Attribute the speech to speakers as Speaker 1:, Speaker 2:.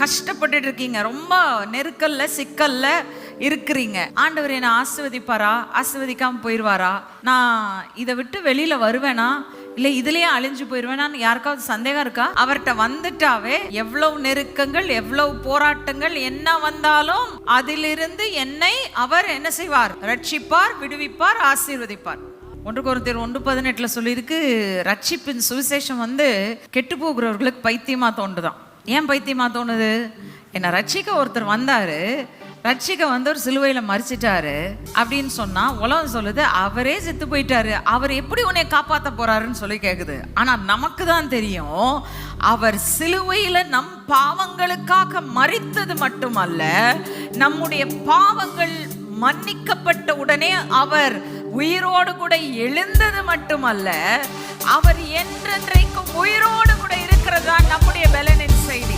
Speaker 1: கஷ்டப்பட்டுட்டு இருக்கீங்க, ரொம்ப நெருக்கல்ல சிக்கல்ல இருக்கிறீங்க. ஆண்டவர் என்ன ஆசீர்வதிப்பாரா, ஆசீர்வதிக்காம போயிடுவாரா, நான் இதை விட்டு வெளியில வருவேனா, இல்லை இதுலயே அழிஞ்சு போயிடுவேனான்னு யாருக்காவது சந்தேகம் இருக்கா? அவர்கிட்ட வந்துட்டாவே எவ்வளவு நெருக்கங்கள், எவ்வளவு போராட்டங்கள் என்ன வந்தாலும் அதிலிருந்து என்னை அவர் என்ன செய்வார்? ரட்சிப்பார், விடுவிப்பார், ஆசீர்வதிப்பார். 1 கொரிந்தியர் 1:18 சொல்லியிருக்கு, ரட்சிப்பின் சுவிசேஷம் கெட்டு போகிறவர்களுக்கு பைத்தியமா தோன்றுதான். ஏன் பைத்தியமா தோணுது? என்ன ரட்சிக்க ஒருத்தர் வந்தாரு, ரட்சிக்க ஒரு சிலுவையில மறிச்சிட்டாரு அப்படின்னு சொன்னா உலகம் சொல்லுது அவரே செத்து போயிட்டாரு, அவர் எப்படி உன்னை காப்பாற்ற போறாருன்னு சொல்லி கேக்குது. ஆனா நமக்கு தான் தெரியும், அவர் சிலுவையில நம் பாவங்களுக்காக மரித்தது மட்டுமல்ல, நம்முடைய பாவங்கள் மன்னிக்கப்பட்ட உடனே அவர் உயிரோடு கூட எழுந்தது மட்டுமல்ல, அவர் என்றென்றைக்கும் உயிரோடு கூட இருக்கிறதா நம்முடைய பலனின் செய்தி.